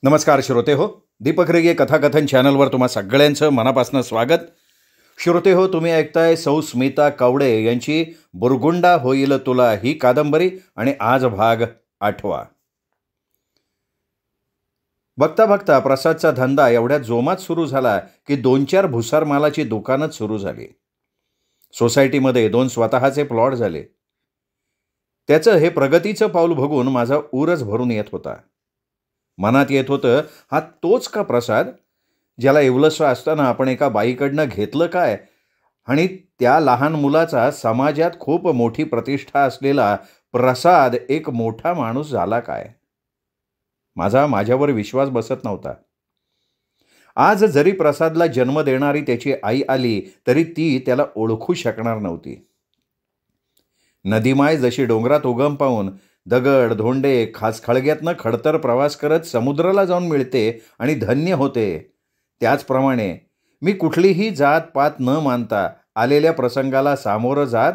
नमस्कार श्रोते हो, दीपक रेगे कथाकथन चॅनलवर तुम्हा सगळ्यांचं मनापासून स्वागत. श्रोते हो, तुम्ही ऐकताय सौ स्मिता कवडे यांची बुरगुंडा होईल तुला ही कादंबरी आणि आज भाग 8. बघता बघता प्रसादचा धंदा एवढ्या जोमात सुरू झाला की 2-4 भुसार मालाची दुकानच सुरू झाली. सोसायटीमध्ये 2 स्वतःचे प्लॉट झाले. त्याचं हे प्रगतीचं पाऊल बघून माझा ऊरच भरून येत होता. मनात येत होतं, हा तोच का प्रसाद ज्याला एवढंसं असताना आपण एका बाईकडनं घेतलं काय, आणि त्या लहान मुलाचा समाजात खूप मोठी प्रतिष्ठा असलेला प्रसाद एक मोठा माणूस झाला काय. माझ्यावर विश्वास बसत नव्हता. आज जरी प्रसादला जन्म देणारी त्याची आई आली तरी ती त्याला ओळखू शकणार नव्हती. नदीमाय जशी डोंगरात उगम पाहून दगड धोंडे खासखळग्यातनं खडतर प्रवास करत समुद्राला जाऊन मिळते आणि धन्य होते, त्याचप्रमाणे मी कुठलीही जात पात न मानता आलेल्या प्रसंगाला सामोरं जात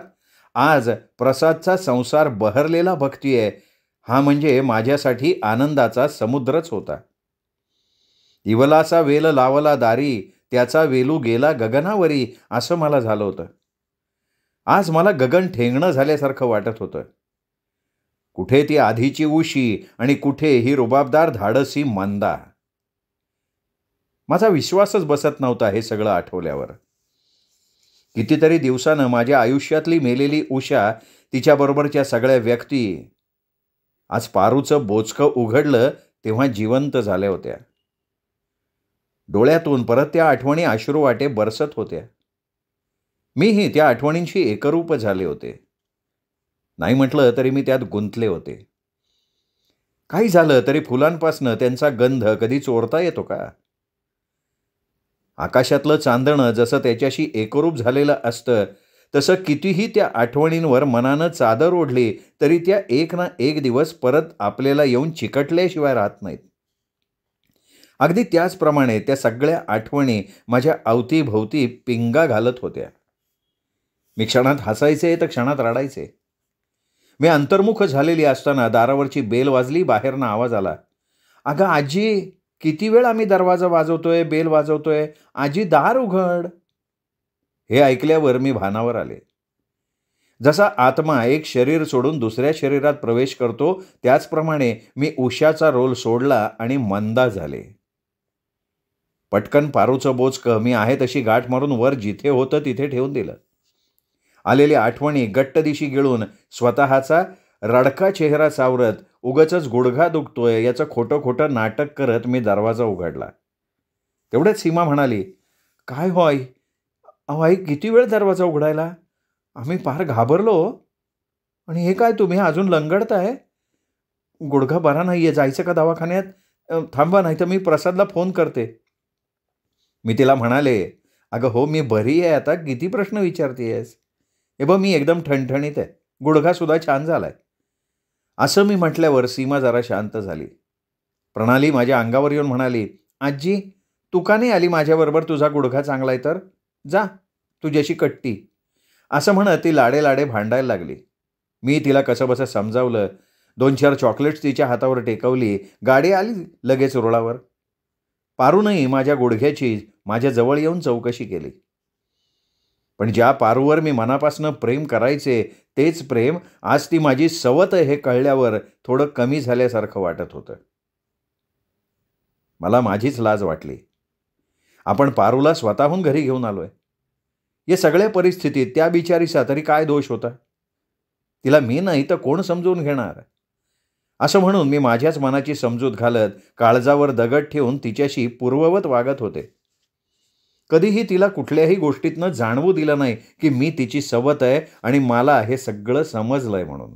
आज प्रसादचा संसार बहरलेला बघतीये. हा म्हणजे माझ्यासाठी आनंदाचा समुद्रच होता. इवलासा वेल लावला दारी, त्याचा वेलू गेला गगनावरी, असं मला झालं होतं. आज मला गगन ठेंगणं झाल्यासारखं वाटत होतं. कुठे ती आधीची उशी आणि कुठे ही रुबाबदार धाडसी मंदा. माझा विश्वासच बसत नव्हता हे सगळं आठवल्यावर. कितीतरी दिवसानं माझ्या आयुष्यातली मेलेली उषा, तिच्याबरोबरच्या सगळ्या व्यक्ती आज पारूचं बोचकं उघडलं तेव्हा जिवंत झाल्या होत्या. डोळ्यातून परत त्या आठवणी अश्रुवाटे बरसत होत्या. मीही त्या आठवणींशी एकरूप झाले होते. नाही म्हटलं तरी मी त्यात गुंतले होते. काही झालं तरी फुलांपासनं त्यांचा गंध कधी चोरता येतो का. आकाशातलं चांदणं जसं त्याच्याशी एकरूप झालेलं असतं, तसं कितीही त्या आठवणींवर मनानं चादर ओढली तरी त्या एक ना एक दिवस परत आपल्याला येऊन चिकटल्याशिवाय राहत नाहीत. अगदी त्याचप्रमाणे त्या सगळ्या आठवणी माझ्या अवतीभोवती पिंगा घालत होत्या. मी क्षणात हसायचे तर क्षणात रडायचे. मी अंतर्मुख झालेली असताना दारावरची बेल वाजली. बाहेरनं आवाज आला, अगं आजी, किती वेळ आम्ही दरवाजा वाजवतोय, बेल वाजवतोय, आजी दार उघड. हे ऐकल्यावर मी भानावर आले. जसा आत्मा एक शरीर सोडून दुसऱ्या शरीरात प्रवेश करतो, त्याचप्रमाणे मी उषाचा रोल सोडला आणि मंदा झाले. पटकन पारूचं बोचकं मी आहे तशी गाठ मारून वर जिथे होतं तिथे ठेवून दिलं. आलेल्या आठवणी गट्ट दिशी गिळून स्वतःचा रडका चेहरा सावरत उगाचच गुडघा दुखतोय याचं खोटं खोटं नाटक करत मी दरवाजा उघडला. तेवढ्याच सीमा म्हणाली, काय हो आई, अहो आई, किती वेळ दरवाजा उघडायला, आम्ही फार घाबरलो. आणि हे काय तुम्ही अजून लंगडताय, गुडघा बरा नाहीये, जायचं का दवाखान्यात, थांबा नाही तर मी प्रसादला फोन करते. मी तिला म्हणाले, अगं हो, मी बरी आहे आता, किती प्रश्न विचारतेयस. हे बघ, मी एकदम ठणठणीत आहे, गुडघासुद्धा छान झालाय. असं मी म्हटल्यावर सीमा जरा शांत झाली. प्रणाली माझ्या अंगावर येऊन म्हणाली, आजी, तू का नाही आली माझ्याबरोबर, तुझा गुडघा चांगला आहे तर जा, तुझ्याशी कट्टी. असं म्हणत ती लाडे लाडे भांडायला लागली. मी तिला कसंबसं समजावलं. 2-4 चॉकलेट्स तिच्या हातावर टेकवली. गाडी आली लगेच रुळावर. पारूनही माझ्या गुडघ्याची माझ्याजवळ येऊन चौकशी केली. पण ज्या पारूवर मी मनापासून प्रेम करायचे तेच प्रेम आज ती माझी सवत हे कळल्यावर थोडं कमी झाल्यासारखं वाटत होतं. मला माझीच लाज वाटली. आपण पारूला स्वतःहून घरी घेऊन आलोय. या सगळ्या परिस्थितीत त्या बिचारीचा तरी काय दोष होता. तिला मी नाही तर कोण समजून घेणार. असं म्हणून मी माझ्याच मनाची समजूत घालत काळजावर दगड ठेवून तिच्याशी पूर्ववत वागत होते. कधीही तिला कुठल्याही गोष्टीतनं जाणवू दिलं नाही की मी तिची सवत आहे आणि मला हे सगळं समजलंय म्हणून.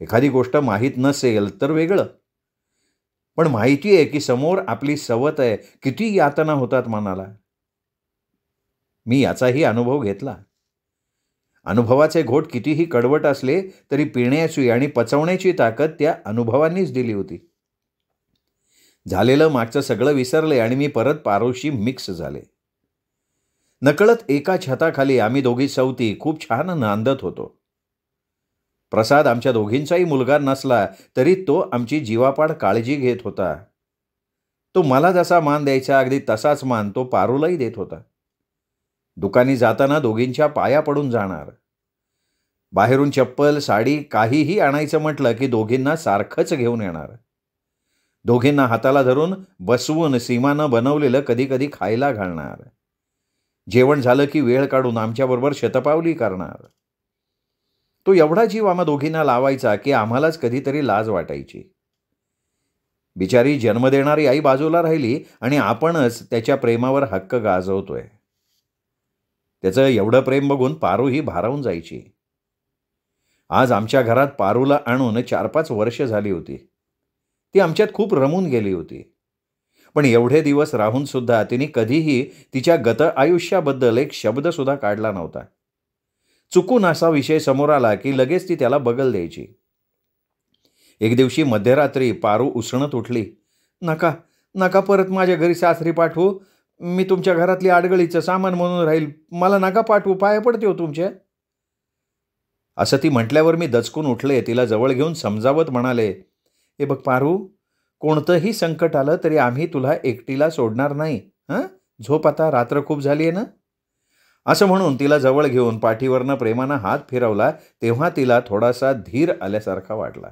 एखादी गोष्ट माहीत नसेल तर वेगळं, पण माहिती आहे की समोर आपली सवत आहे, किती यातना होतात मनाला. मी याचाही अनुभव घेतला. अनुभवाचे घोट कितीही कडवट असले तरी पिण्याची आणि पचवण्याची ताकद त्या अनुभवांनीच दिली होती. झालेलं मागचं सगळं विसरले आणि मी परत पारूशी मिक्स झाले. नकळत एका छताखाली आम्ही दोघी सवती खूप छान नांदत होतो. प्रसाद आमच्या दोघींचाही मुलगा नसला तरी तो आमची जीवापाड काळजी घेत होता. तो मला जसा मान द्यायचा अगदी तसाच मान तो पारूलाही देत होता. दुकानी जाताना दोघींच्या पाया पडून जाणार. बाहेरून चप्पल, साडी काहीही आणायचं म्हटलं की दोघींना सारखंच घेऊन येणार. दोघींना हाताला धरून बसवून सीमानं बनवलेलं कधी कधी खायला घालणार. जेवण झालं की वेळ काढून आमच्याबरोबर शतपावली करणार. तो एवढा जीव आम्हा दोघींना लावायचा की आम्हालाच कधीतरी लाज वाटायची. बिचारी जन्म देणारी आई बाजूला राहिली आणि आपणच त्याच्या प्रेमावर हक्क गाजवतोय. त्याचं एवढं प्रेम बघून पारूही भारावून जायची. आज आमच्या घरात पारूला आणून 4-5 वर्ष झाली होती. ती आमच्यात खूप रमून गेली होती. पण एवढे दिवस राहून सुद्धा तिने कधीही तिच्या गत आयुष्याबद्दल एक शब्द सुद्धा काढला नव्हता. चुकून असा विषय समोर आला की लगेच ती त्याला बगल द्यायची. एक दिवशी मध्यरात्री पारू उसणत उठली. नका नका परत माझ्या घरी सासरी पाठवू. मी तुमच्या घरातली आडगळीचं सामान म्हणून राहील. मला नका पाठवू, पाया पडते हो तुमच्या. असं ती म्हटल्यावर मी दचकून उठले. तिला जवळ घेऊन समजावत म्हणाले, हे बघ पारू, कोणतंही संकट आलं तरी आम्ही तुला एकटीला सोडणार नाही. झोप आता, रात्र खूप झाली आहे ना. असं म्हणून तिला जवळ घेऊन पाठीवरनं प्रेमानं हात फिरवला तेव्हा तिला थोडासा धीर आल्यासारखा वाटला.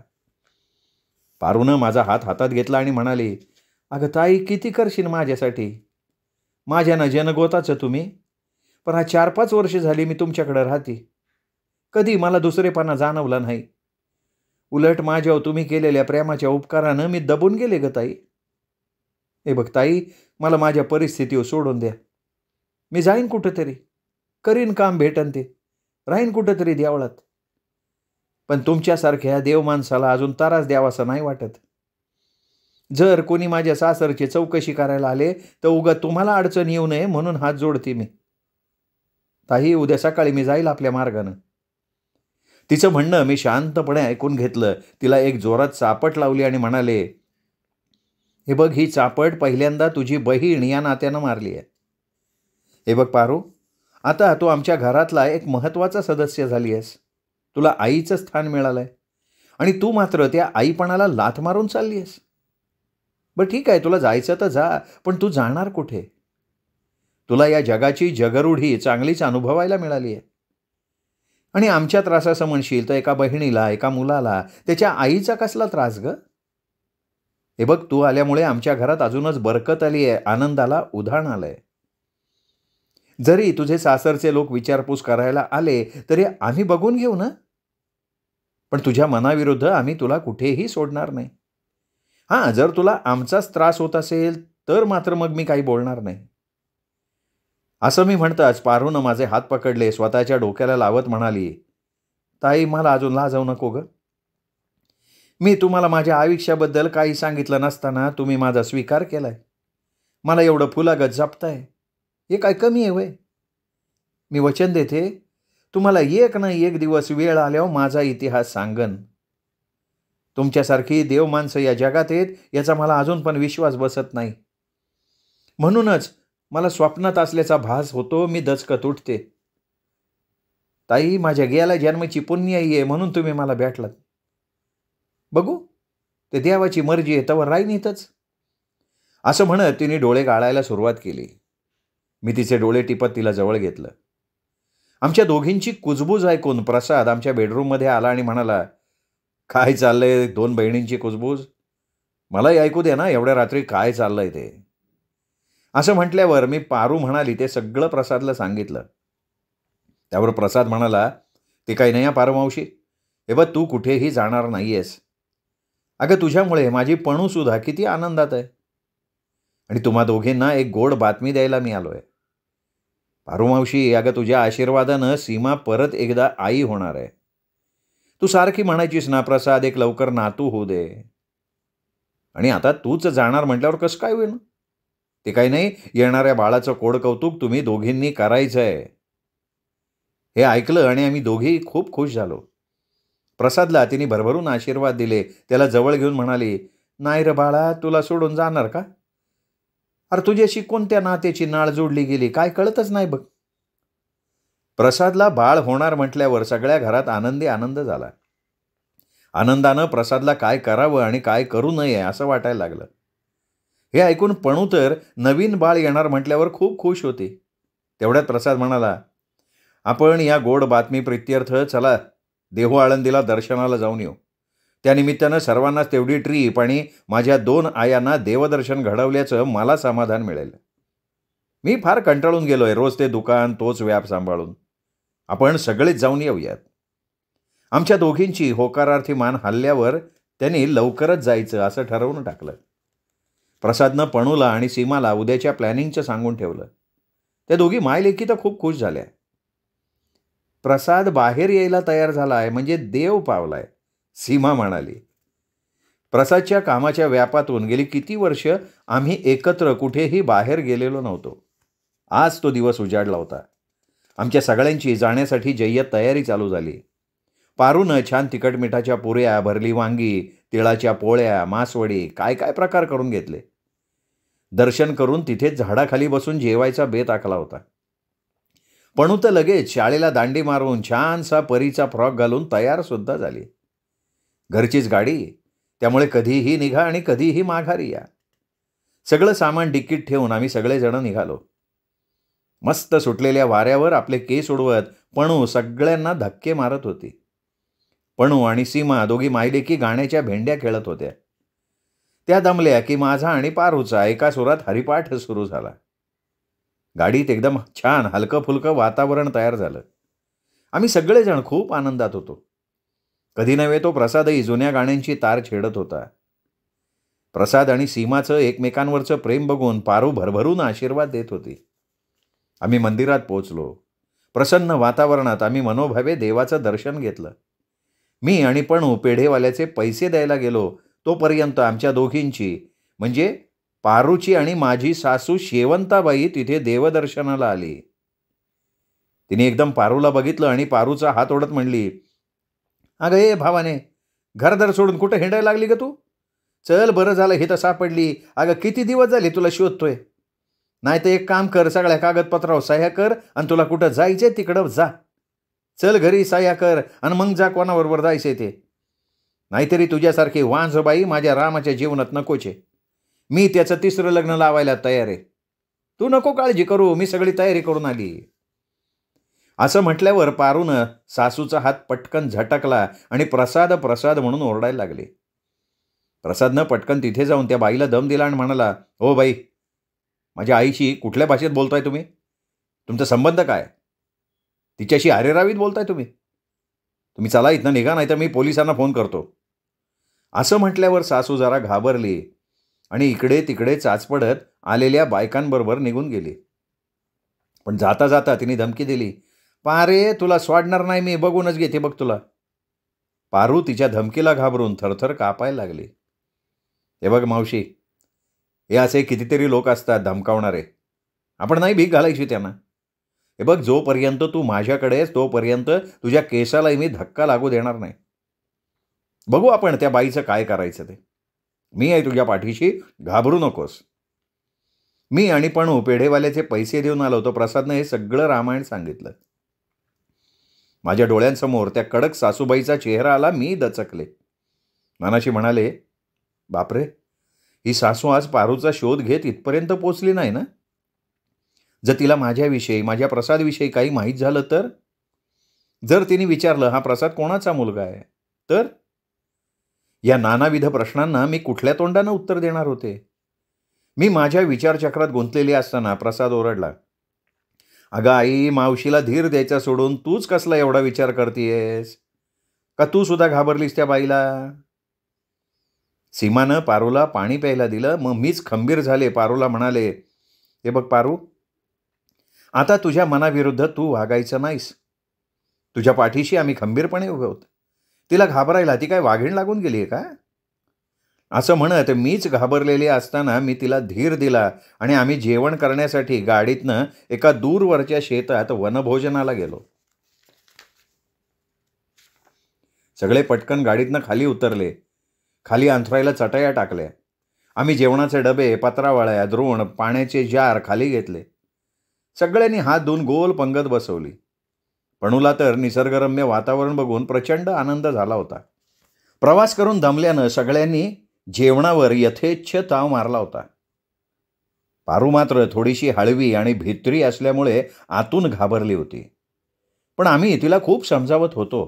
पारूनं माझा हात हातात घेतला आणि म्हणाली, अगं ताई, किती करशील माझ्यासाठी. माझ्या न जनगोताचं तुम्ही. पण हा 4-5 वर्ष झाली मी तुमच्याकडे राहते. कधी मला दुसरेपणा जाणवला नाही. उलट माझ्यावर तुम्ही केलेल्या प्रेमाच्या उपकारानं मी दबून गेले ग ताई. हे बघ ताई, मला माझ्या परिस्थितीवर सोडून द्या. मी जाईन कुठंतरी, करीन काम भेटन ते, राहीन कुठंतरी देवळात. पण तुमच्यासारख्या देव माणसाला अजून त्रास द्यावासा नाही वाटत. जर कोणी माझ्या सासरची चौकशी करायला आले तर उगा तुम्हाला अडचण येऊ नये म्हणून हात जोडते मी. ताई, उद्या सकाळी मी जाईल आपल्या मार्गानं. तिचं म्हणणं मी शांतपणे ऐकून घेतलं. तिला एक जोरात चापट लावली आणि म्हणाले, हे बघ, ही चापट पहिल्यांदा तुझी बहीण या नात्यानं मारली आहे. हे बघ पारू, आता तू आमच्या घरातला एक महत्त्वाचा सदस्य झाली आहेस. तुला आईचं स्थान मिळालंय आणि तू मात्र त्या आईपणाला लाथ मारून चालली आहेस. बरं ठीक आहे, तुला जायचं तर जा, पण तू जाणार कुठे. तुला या जगाची जगरूढी चांगलीच अनुभवायला मिळाली आहे. आणि आमच्या त्रासाचं म्हणशील तर एका बहिणीला, एका मुलाला, त्याच्या आईचा कसला त्रास ग. हे बघ, तू आल्यामुळे आमच्या घरात अजूनच बरकत आली आहे, आनंदाला उधाण आलंय. जरी तुझे सासरचे लोक विचारपूस करायला आले तरी आम्ही बघून घेऊ ना. पण तुझ्या मनाविरुद्ध आम्ही तुला कुठेही सोडणार नाही. जर तुला आमचाच त्रास होत असेल तर मात्र मग मी काही बोलणार नाही. असं मी म्हणताच पारूनं माझे हात पकडले, स्वतःच्या डोक्याला लावत म्हणाली, ताई, मला अजून लाजवू नको ग. मी तुम्हाला माझ्या आयुष्याबद्दल काही सांगितलं नसताना तुम्ही माझा स्वीकार केलाय. मला एवढं फुलागत जपताय, हे काय कमी आहे वय. मी वचन देते, तुम्हाला एक ना एक दिवस वेळ आल्यावर माझा इतिहास सांगन. तुमच्यासारखी देव माणसं या जगात आहेत याचा मला अजून पण विश्वास बसत नाही. म्हणूनच मला स्वप्नात असल्याचा भास होतो. मी दचकत उठते. ताई, माझ्या गेल्या जन्माची पुण्य आहे म्हणून तुम्ही मला भेटलात. बघू, ते देवाची मर्जी आहे, तवर राहीन इथंच. असं म्हणत तिने डोळे गाळायला सुरुवात केली. मी तिचे डोळे टिपत तिला जवळ घेतलं. आमच्या दोघींची कुजबूज ऐकून प्रसाद आमच्या बेडरूममध्ये आला आणि म्हणाला, काय चाललंय 2 बहिणींची कुजबूज. मलाही ऐकू दे ना, एवढ्या रात्री काय चाललंय ते. असं म्हटल्यावर मी पारू म्हणाली ते सगळं प्रसादला सांगितलं. त्यावर प्रसाद म्हणाला, ते काही नाही पारू मावशी. हे बघ, तू कुठेही जाणार नाहीयेस. अगं, तुझ्यामुळे माझी पणूसुद्धा किती आनंदात आहे. आणि तुम्हा दोघींना एक गोड बातमी द्यायला मी आलोय. पारू मावशी, अगं, तुझ्या आशीर्वादानं सीमा परत एकदा आई होणार आहे. तू सारखी म्हणायचीस ना, प्रसाद, एक लवकर नातू होऊ दे. आणि आता तूच जाणार म्हटल्यावर कसं काय होईल. ते काही नाही, येणाऱ्या बाळाचं कोड कौतुक तुम्ही दोघींनी करायचंय. हे ऐकलं आणि आम्ही दोघी खूप खुश झालो. प्रसादला तिने भरभरून आशीर्वाद दिले. त्याला जवळ घेऊन म्हणाली, नाही रे बाळा, तुला सोडून जाणार का. अरे, तुझ्याशी कोणत्या नात्याची नाळ जोडली गेली काय कळतच नाही बघ. प्रसादला बाळ होणार म्हटल्यावर सगळ्या घरात आनंदी आनंद झाला. आनंदानं प्रसादला काय करावं आणि काय करू नये असं वाटायला लागलं. हे ऐकून पणू तर नवीन बाळ येणार म्हटल्यावर खूप खुश होती. तेवढ्यात प्रसाद म्हणाला, आपण या गोड बातमी प्रित्यर्थ चला देहू आळंदीला दर्शनाला जाऊन येऊ. त्यानिमित्तानं सर्वांनाच तेवढी ट्रीप आणि माझ्या 2 आयांना देवदर्शन घडवल्याचं मला समाधान मिळेल. मी फार कंटाळून गेलोय रोज ते दुकान तोच व्याप सांभाळून. आपण सगळेच जाऊन येऊयात. आमच्या दोघींची होकारार्थी मान हलल्यावर त्यांनी लवकरच जायचं असं ठरवून टाकलं. प्रसादनं पणूला आणि सीमाला उद्याच्या प्लॅनिंगचं सांगून ठेवलं. त्या दोघी मायलेकी तर खूप खुश झाल्या. प्रसाद बाहेर यायला तयार झालाय म्हणजे देव पावलाय, सीमा म्हणाली. प्रसादच्या कामाच्या व्यापातून गेली किती वर्ष आम्ही एकत्र कुठेही बाहेर गेलेलो नव्हतो. आज तो दिवस उजाडला होता. आमच्या सगळ्यांची जाण्यासाठी जय्यत तयारी चालू झाली. पारूनं छान तिखट मिठाच्या पुऱ्या, भरली वांगी, तिळाच्या पोळ्या, मासवडी काय काय प्रकार करून घेतले. दर्शन करून तिथेच झाडाखाली बसून जेवायचा बेत आखला होता. पणू तर लगेच शाळेला दांडी मारून छानसा परीचा फ्रॉक घालून तयार सुद्धा झाली. घरचीच गाडी, त्यामुळे कधीही निघा आणि कधीही माघारी या. सगळं सामान डिक्कीत ठेवून आम्ही सगळेजण निघालो. मस्त सुटलेल्या वाऱ्यावर आपले केस उडवत पणू सगळ्यांना धक्के मारत होती. पणू आणि सीमा दोघी मायलेकी गाण्याच्या भेंड्या खेळत होत्या. त्या दमल्या की माझा आणि पारूचा एका सुरात हरिपाठ सुरू झाला. गाडीत एकदम छान हलकं फुलकं वातावरण तयार झालं. आम्ही सगळेजण खूप आनंदात होतो. कधी नव्हे तो प्रसादही जुन्या गाण्यांची तार छेडत होता. प्रसाद आणि सीमाचं एकमेकांवरचं प्रेम बघून पारू भरभरून आशीर्वाद देत होती. आम्ही मंदिरात पोचलो. प्रसन्न वातावरणात आम्ही मनोभावे देवाचं दर्शन घेतलं. मी आणि पणू पेढेवाल्याचे पैसे द्यायला गेलो तोपर्यंत आमच्या दोघींची म्हणजे पारूची आणि माझी सासू शेवंताबाई तिथे देवदर्शनाला आली. तिने एकदम पारूला बघितलं आणि पारूचा हात ओढत म्हणली, अगं ए भावाने, घरदार सोडून कुठं हिंडायला लागली ग तू? चल बरं झालं हे तर सापडली. अगं किती दिवस झाले तुला शोधतोय. नाही तर एक काम कर, सगळ्या कागदपत्रावर सह्या कर आणि तुला कुठं जायचंय तिकडं जा. चल घरी सह्या कर आणि मग जा कोणाबरोबर जायचंय ते. नाहीतरी तुझ्यासारखी वांझबाई माझ्या रामाच्या जीवनात नकोचे. मी त्याचं 3रं लग्न लावायला तयार आहे. तू नको काळजी करू, मी सगळी तयारी करून आली. असं म्हटल्यावर पारूनं सासूचा हात पटकन झटकला आणि प्रसाद प्रसाद म्हणून ओरडायला लागले. प्रसादनं पटकन तिथे जाऊन त्या बाईला दम दिला आणि म्हणाला, हो बाई, माझ्या आईशी कुठल्या भाषेत बोलताय तुम्ही? तुमचा संबंध काय? तिच्याशी अरेरावीत बोलताय तुम्ही? तुम्ही चला इथनं निघा, नाही तर मी पोलिसांना फोन करतो. असं म्हटल्यावर सासू जरा घाबरली आणि इकडे तिकडे चाचपडत आलेल्या बायकांबरोबर निघून गेली. पण जाता जाता तिने धमकी दिली, पारे तुला सोडणार नाही मी, बघूनच घेते बघ तुला. पारू तिच्या धमकीला घाबरून थरथर कापायला लागली. हे बघ मावशी, हे असे कितीतरी लोक असतात धमकावणारे. आपण नाही भीक घालायची त्यांना. हे बघ, जोपर्यंत तू माझ्याकडे आहेस तोपर्यंत तुझ्या केसालाही मी धक्का लागू देणार नाही. बघू आपण त्या बाईचं काय करायचं ते. मी आहे तुझ्या पाठीशी, घाबरू नकोस. मी आणि पणू पेढेवाल्याचे पैसे देऊन आलो तो प्रसादनं हे सगळं रामायण सांगितलं. माझ्या डोळ्यांसमोर त्या कडक सासूबाईचा चेहरा आला. मी दचकले. मनाशी म्हणाले, बापरे, ही सासू आज पारूचा शोध घेत इथपर्यंत पोचली नाही ना? जर तिला माझ्याविषयी, माझ्या प्रसादविषयी काही माहीत झालं तर? जर तिने विचारलं हा प्रसाद कोणाचा मुलगा आहे तर? या नानाविध प्रश्नांना मी कुठल्या तोंडानं उत्तर देणार होते? मी माझ्या विचारचक्रात गुंतलेली असताना प्रसाद ओरडला, अगं आई, मावशीला धीर द्यायचा सोडून तूच कसला एवढा विचार करतेयस? का तू सुद्धा घाबरलीस त्या बाईला? सीमानं पारूला पाणी प्यायला दिलं. मग मीच खंबीर झाले. पारूला म्हणाले, हे बघ पारू, आता तुझ्या मनाविरुद्ध तू वागायचं नाहीस. तुझ्या पाठीशी आम्ही खंबीरपणे उभे आहोत. तिला घाबरायला ती काय वाघीण लागून गेली आहे का? असं म्हणत मीच घाबरलेली असताना मी तिला धीर दिला आणि आम्ही जेवण करण्यासाठी गाडीतनं एका दूरवरच्या शेतात वनभोजनाला गेलो. सगळे पटकन गाडीतनं खाली उतरले. खाली अंथरायला चटया टाकल्या. आम्ही जेवणाचे डबे, पत्रावळ्या, द्रोण, पाण्याचे जार खाली घेतले. सगळ्यांनी हात धुवून गोल पंगत बसवली. पणूला तर निसर्गरम्य वातावरण बघून प्रचंड आनंद झाला होता. प्रवास करून दमल्यानं सगळ्यांनी जेवणावर यथेच्छ ताव मारला होता. पारू मात्र थोडीशी हळवी आणि भित्री असल्यामुळे आतून घाबरली होती. पण आम्ही तिला खूप समजावत होतो.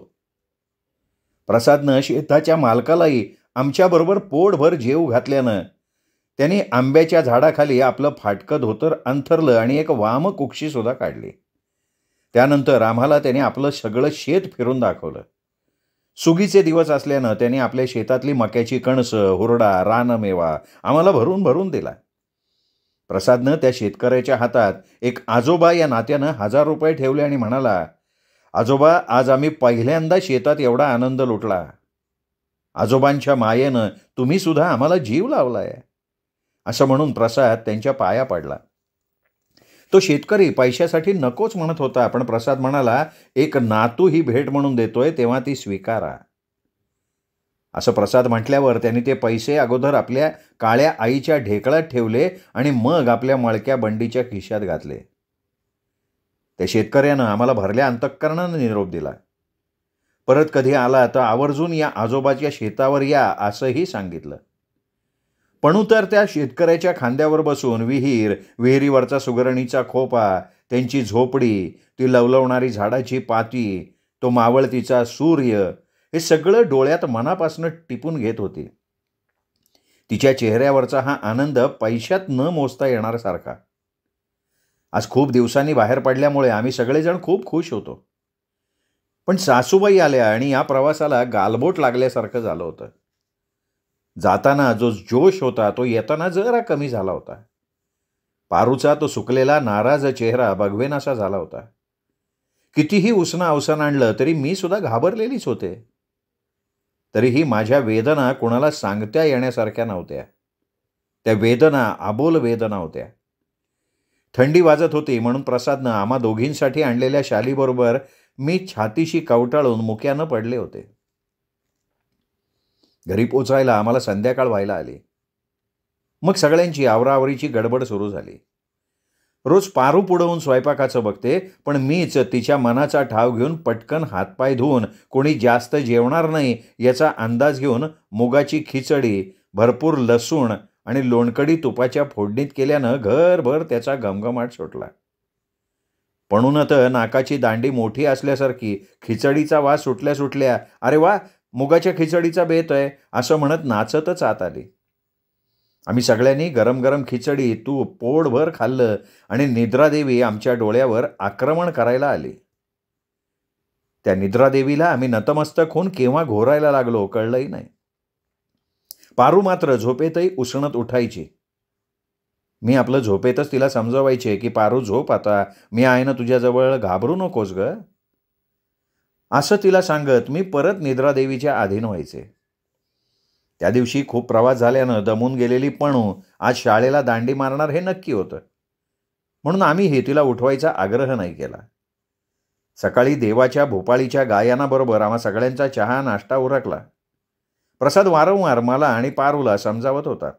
प्रसादनं शेताच्या मालकालाही आमच्याबरोबर पोटभर जेव घातल्यानं त्यांनी आंब्याच्या झाडाखाली आपलं फाटकं धोतर अंथरलं आणि एक वामक उक्षीसुद्धा काढली. त्यानंतर आम्हाला त्याने आपलं सगळं शेत फिरून दाखवलं. सुगीचे दिवस असल्यानं त्यांनी आपल्या शेतातली मक्याची कणसं, हुरडा, रानमेवा आम्हाला भरून भरून दिला. प्रसादनं त्या शेतकऱ्याच्या हातात एक आजोबा या नात्यानं 1000 रुपये ठेवले आणि म्हणाला, आजोबा, आज आम्ही पहिल्यांदा शेतात एवढा आनंद लुटला. आजोबांच्या मायेनं तुम्ही सुद्धा आम्हाला जीव लावलाय. असं म्हणून प्रसाद त्यांच्या पाया पडला. तो शेतकरी पैशासाठी नकोच म्हणत होता, पण प्रसाद म्हणाला, एक नातू ही भेट म्हणून देतोय तेव्हा ती स्वीकारा. असं प्रसाद म्हटल्यावर त्यांनी ते पैसे अगोदर आपल्या काळ्या आईच्या ढेकळात ठेवले आणि मग आपल्या मळक्या बंडीच्या खिशात घातले. त्या शेतकऱ्यानं आम्हाला भरल्या अंतःकरणानं निरोप दिला. परत कधी आला तर आवर्जून या आजोबाच्या शेतावर या असंही सांगितलं. पणू तर त्या शेतकऱ्याच्या खांद्यावर बसून विहिरीवरचा सुगरणीचा खोपा, त्यांची झोपडी, ती लवलवणारी झाडाची पाती, तो मावळतीचा सूर्य, हे सगळं डोळ्यात मनापासून टिपून घेत होती. तिच्या चेहऱ्यावरचा हा आनंद पैशात न मोजता येणारसारखा. आज खूप दिवसांनी बाहेर पडल्यामुळे आम्ही सगळेजण खूप खुश होतो. पण सासूबाई आल्या आणि या प्रवासाला गालबोट लागल्यासारखं झालं होतं. जाताना जो जोश होता तो येताना जरा कमी झाला होता. पारूचा तो सुकलेला नाराज चेहरा बघवेनासा झाला होता. कितीही उसना अवसान आणलं तरी मी सुद्धा घाबरलेलीच होते. तरीही माझ्या वेदना कोणाला सांगता येण्यासारख्या नव्हत्या. त्या वेदना आबोल वेदना होत्या. थंडी वाजत होती म्हणून प्रसादनं आम्हा दोघींसाठी आणलेल्या शालीबरोबर मी छातीशी कवटाळून मुक्यानं पडले होते. घरी पोचायला आम्हाला संध्याकाळ व्हायला आली. मग सगळ्यांची आवराआवरीची गडबड सुरू झाली. रोज पारू पुढवून स्वयंपाकाचं बघते, पण मीच तिच्या मनाचा ठाव घेऊन पटकन हातपाय धुवून कोणी जास्त जेवणार नाही याचा अंदाज घेऊन मुगाची खिचडी, भरपूर लसूण आणि लोणकडी तुपाच्या फोडणीत केल्यानं घरभर त्याचा घमघमाट सुटला. पणून तर नाकाची दांडी मोठी असल्यासारखी खिचडीचा वास सुटल्या सुटल्या, अरे वा, मुगाच्या खिचडीचा बेत आहे असं म्हणत नाचतच आत आली. आम्ही सगळ्यांनी गरम गरम खिचडी तूप पोटभर खाल्लं आणि निद्रादेवी आमच्या डोळ्यावर आक्रमण करायला आली. त्या निद्रादेवीला आम्ही नतमस्तक होऊन केव्हा घोरायला लागलो कळलंही नाही. पारू मात्र झोपेतही उसणत उठायची. मी आपलं झोपेतच तिला समजवायचे की पारू झोप आता, मी आहे ना तुझ्याजवळ, घाबरू नकोस ग. असं तिला सांगत मी परत निद्रादेवीच्या अधीन व्हायचे. त्या दिवशी खूप प्रवास झाल्यानं दमून गेलेली पणू आज शाळेला दांडी मारणार हे नक्की होतं. म्हणून आम्हीही तिला उठवायचा आग्रह नाही केला. सकाळी देवाच्या भोपाळीच्या गायनाबरोबर आम्हा सगळ्यांचा चहा नाश्ता उरकला. प्रसाद वारंवार मला आणि पारूला समजावत होता,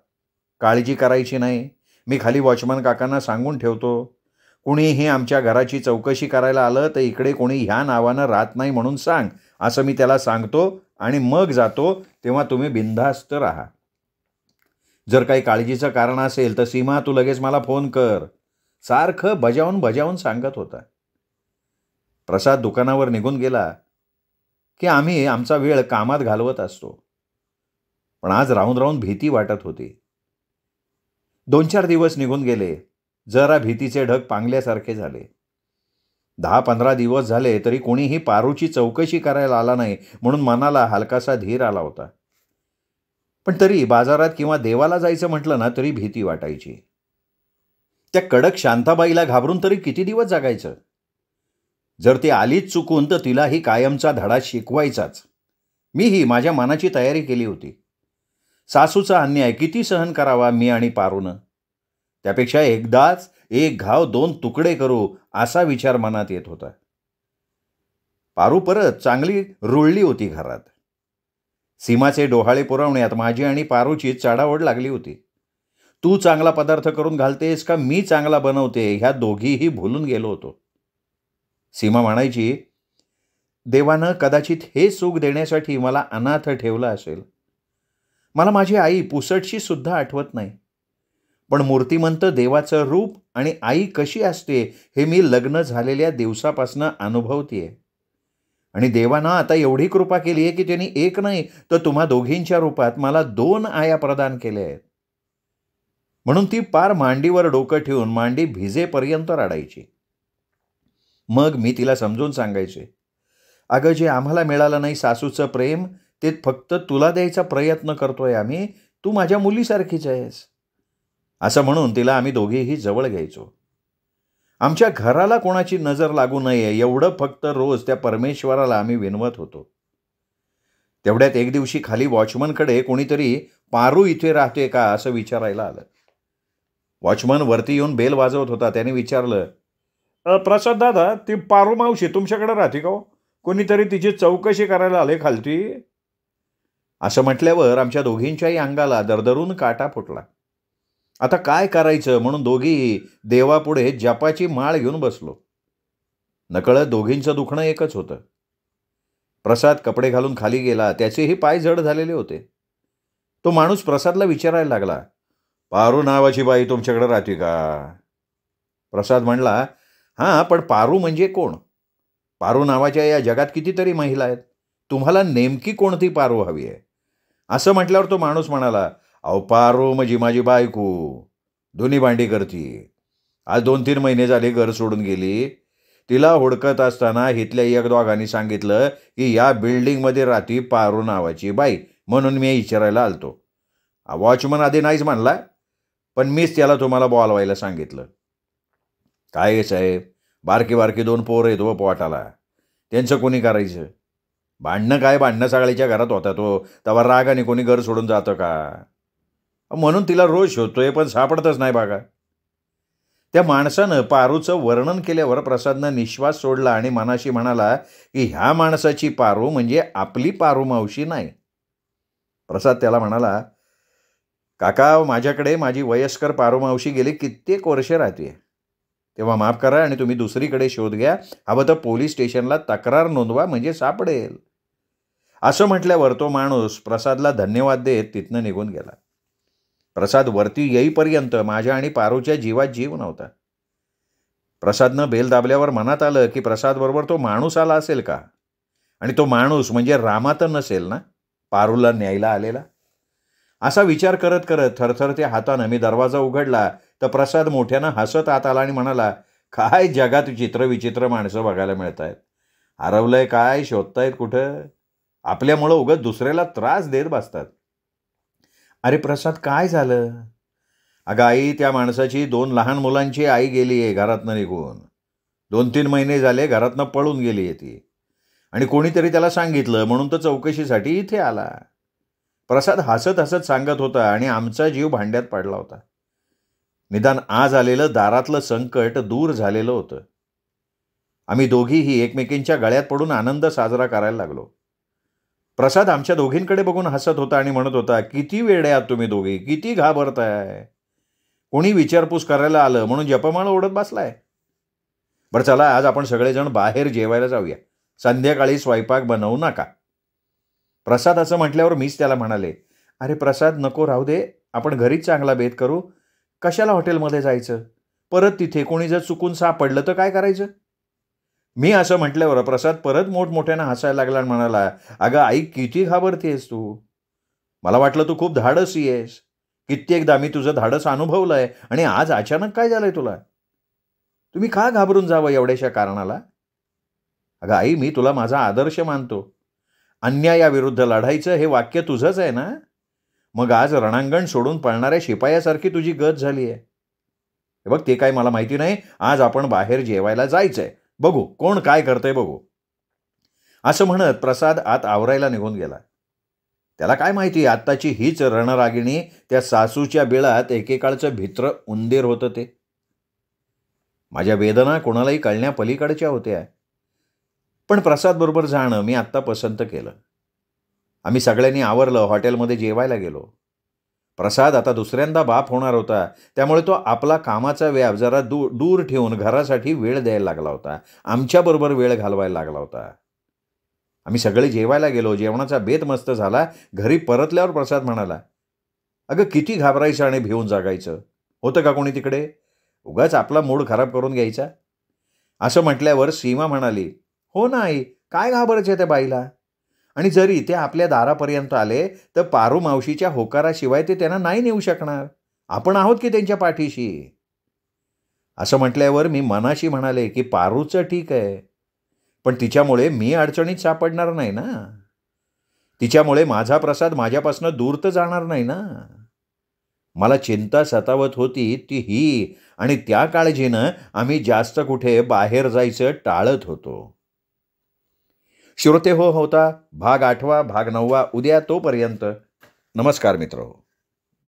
काळजी करायची नाही, मी खाली वॉचमन काकांना सांगून ठेवतो. कुणीही आमच्या घराची चौकशी करायला आलं तर इकडे कोणी ह्या नावानं राहत नाही म्हणून सांग, असं मी त्याला सांगतो आणि मग जातो, तेव्हा तुम्ही बिनधास्त राहा. जर काही काळजीचं कारण असेल तर सीमा तू लगेच मला फोन कर, सारखं बजावून बजावून सांगत होता. प्रसाद दुकानावर निघून गेला की आम्ही आमचा वेळ कामात घालवत असतो. पण आज राहून राहून भीती वाटत होती. 2-4 दिवस निघून गेले, जरा भीतीचे ढग पांगल्यासारखे झाले. 10-15 दिवस झाले तरी कोणीही पारूची चौकशी करायला आला नाही म्हणून मनाला हलकासा धीर आला होता. पण तरी बाजारात किंवा देवाला जायचं म्हटलं ना तरी भीती वाटायची. त्या कडक शांताबाईला घाबरून तरी किती दिवस जगायचं. जर ती आलीच चुकून तर तिलाही कायमचा धडा शिकवायचाच. मीही माझ्या मनाची तयारी केली होती. सासूचा अन्याय किती सहन करावा मी आणि पारूनं. त्यापेक्षा एकदाच एक घाव 2 तुकडे करू असा विचार मनात येत होता. पारू परत चांगली रुळली होती घरात. सीमाचे डोहाळे पुरवण्यात माझी आणि पारूची चढाओढ लागली होती. तू चांगला पदार्थ करून घालतेस का मी चांगला बनवते ह्या दोघीही भुलून गेलो होतो. सीमा म्हणायची, देवानं कदाचित हे सुख देण्यासाठी मला अनाथ ठेवलं असेल. मला माझी आई पुसटशी सुद्धा आठवत नाही. पण मूर्तिमंत देवाचं रूप आणि आई कशी असते हे मी लग्न झालेल्या दिवसापासून अनुभवतेय. आणि देवानं आता एवढी कृपा केली आहे की त्यांनी एक नाही तर तुम्हा दोघींच्या रूपात मला 2 आया प्रदान केल्या आहेत. म्हणून ती पार मांडीवर डोकं ठेवून मांडी भिजेपर्यंत रडायची. मग मी तिला समजून सांगायचे, अगं जे आम्हाला मिळालं नाही सासूचं प्रेम, ते फक्त तुला द्यायचा प्रयत्न करतोय आम्ही. तू माझ्या मुलीसारखीच आहेस. असं म्हणून तिला आम्ही दोघेही जवळ घ्यायचो. आमच्या घराला कोणाची नजर लागू नये एवढं फक्त रोज त्या परमेश्वराला आम्ही विनवत होतो. तेवढ्यात एक दिवशी खाली वॉचमनकडे कोणीतरी पारू इथे राहते का असं विचारायला आलं. वॉचमन वरती येऊन बेल वाजवत होता. त्याने विचारलं, प्रसाद दादा, ती पारू मावशी तुमच्याकडे राहते का हो? कोणीतरी तिची चौकशी करायला आले खालती. असं म्हटल्यावर आमच्या दोघींच्याही अंगाला दरदरून काटा फुटला. आता काय करायचं म्हणून दोघीही देवापुढे जपाची माळ घेऊन बसलो. नकळत दोघींचं दुखणं एकच होतं. प्रसाद कपडे घालून खाली गेला. त्याचेही पाय जड झालेले होते. तो माणूस प्रसादला विचारायला लागला, पारू नावाची बाई तुमच्याकडे राहते का? प्रसाद म्हणला, हां, पण पारू म्हणजे कोण? पारू नावाच्या या जगात कितीतरी महिला आहेत. तुम्हाला नेमकी कोणती पारू हवी आहे? असं म्हटल्यावर तो माणूस म्हणाला, अहो पारू म्हणजे माझी बायको, धुनी भांडी करती. आज 2-3 महिने झाले घर सोडून गेली. तिला हुडकत असताना इथल्या एक दोघांनी सांगितलं की या बिल्डिंगमध्ये राहती पारू नावाची बाई, म्हणून मी विचारायला आलतो. वॉचमन आधी नाहीच म्हणला, पण मीच त्याला तुम्हाला बोलवायला सांगितलं. काय आहे साहेब, बारकी बारकी 2 पोरं आहेत व पोटाला, त्यांचं कोणी करायचं? भांडणं काय, भांडणं सगळ्याच्या घरात होता तो, तेव्हा रागाने कोणी घर सोडून जातं का? म्हणून तिला रोज शोधतोय पण सापडतच नाही बघा. त्या माणसानं पारूचं वर्णन केल्यावर प्रसादनं निश्वास सोडला आणि मनाशी म्हणाला की ह्या माणसाची पारू म्हणजे आपली पारू मावशी नाही. प्रसाद त्याला म्हणाला, काका, माझ्याकडे माझी वयस्कर पारू मावशी गेली कित्येक वर्ष राहते. तेव्हा माफ करा आणि तुम्ही दुसरीकडे शोध घ्या. हवं तर पोलीस स्टेशनला तक्रार नोंदवा, म्हणजे सापडेल. असं म्हटल्यावर तो माणूस प्रसादला धन्यवाद देत तिथनं निघून गेला. प्रसाद वरती येईपर्यंत माझ्या आणि पारूच्या जीवात जीव नव्हता. प्रसादनं बेल दाबल्यावर मनात आलं की प्रसादबरोबर तो माणूस आला असेल का? आणि तो माणूस म्हणजे रामा तर नसेल ना, पारूला न्यायला आलेला? असा विचार करत करत थरथरत्या हातानं मी दरवाजा उघडला तर प्रसाद मोठ्यानं हसत आत आला आणि म्हणाला, काय जगात चित्रविचित्र माणसं बघायला मिळत आहेत. हरवलंय काय, शोधतायत कुठं? आपल्यामुळं उगाच दुसऱ्याला त्रास देत बसतात. अरे प्रसाद, काय झालं? अगं आई, त्या माणसाची 2 लहान मुलांची आई गेली आहे घरातनं निघून. 2-3 महिने झाले घरातनं पळून गेली आहे ती. आणि कोणीतरी त्याला सांगितलं म्हणून तो चौकशीसाठी इथे आला. प्रसाद हसत हसत सांगत होता आणि आमचा जीव भांड्यात पडला होता. निदान आज आलेलं दारातलं संकट दूर झालेलं होतं. आम्ही दोघीही एकमेकींच्या गळ्यात पडून आनंद साजरा करायला लागलो. प्रसाद आमच्या दोघींकडे बघून हसत होता आणि म्हणत होता, किती वेडे आहात तुम्ही दोघी, किती घाबरताय. कोणी विचारपूस करायला आलं म्हणून जपमाळ ओढत बसलाय. बरं चला, आज आपण सगळेजण बाहेर जेवायला जाऊया. संध्याकाळी स्वयंपाक बनवू नका. प्रसाद असं म्हटल्यावर मीच त्याला म्हणाले, अरे प्रसाद, नको, राहू दे, आपण घरीच चांगला बेत करू. कशाला हॉटेलमध्ये जायचं? परत तिथे कोणी जर चुकून सापडलं तर काय करायचं? मी असं म्हटल्यावर प्रसाद परत मोठमोठ्यानं हसायला लागला आणि म्हणाला, अगं आई, किती घाबरतेस तू. मला वाटलं तू खूप धाडसी आहेस. कित्येकदा मी तुझं धाडस अनुभवलंय आणि आज अचानक काय झालंय तुला? तुम्ही का घाबरून जावं एवढ्याशा कारणाला? अगं आई, मी तुला माझा आदर्श मानतो. अन्यायाविरुद्ध लढायचं हे वाक्य तुझंच आहे ना? मग आज रणांगण सोडून पळणाऱ्या शिपायासारखी तुझी गत झाली आहे. हे बघ, ते काय मला माहिती नाही. आज आपण बाहेर जेवायला जायचंय. बघू कोण काय करतंय बघू. असं म्हणत प्रसाद आत आवरायला निघून गेला. त्याला काय माहिती, आत्ताची हीच रणरागिणी त्या सासूच्या बिळात एकेकाळचं भित्र उंदीर होतं ते. माझ्या वेदना कोणालाही कळण्या पलीकडच्या होत्या. पण प्रसादबरोबर जाणं मी आत्ता पसंत केलं. आम्ही सगळ्यांनी आवरलं, हॉटेलमध्ये जेवायला गेलो. प्रसाद आता दुसऱ्यांदा बाप होणार होता, त्यामुळे तो आपला कामाचा व्याप जरा दूर ठेवून घरासाठी वेळ द्यायला लागला होता. आमच्याबरोबर वेळ घालवायला लागला होता. आम्ही सगळे जेवायला गेलो. जेवणाचा बेत मस्त झाला. घरी परतल्यावर प्रसाद म्हणाला, "अगं किती घाबरायचं आणि भिवून जागायचं. होतं का कोणी तिकडे? उगाच आपला मूड खराब करून घ्यायचा." असं म्हटल्यावर सीमा म्हणाली, "हो ना आई, काय घाबरायचं त्या बाईला? आणि जरी ते आपल्या दारापर्यंत आले तर पारू मावशीच्या होकाराशिवाय ते त्यांना नाही नेऊ शकणार. आपण आहोत की त्यांच्या पाठीशी." असं म्हटल्यावर मी मनाशी म्हणाले की पारूचं ठीक आहे, पण तिच्यामुळे मी अडचणीत सापडणार नाही ना. तिच्यामुळे माझा प्रसाद माझ्यापासून दूर तर जाणार नाही ना. मला चिंता सतावत होती ती ही, आणि त्या काळजीनं आम्ही जास्त कुठे बाहेर जायचं टाळत होतो. श्रोते हो होता भाग 8, भाग 9 उद्या. तोपर्यंत नमस्कार मित्रहो.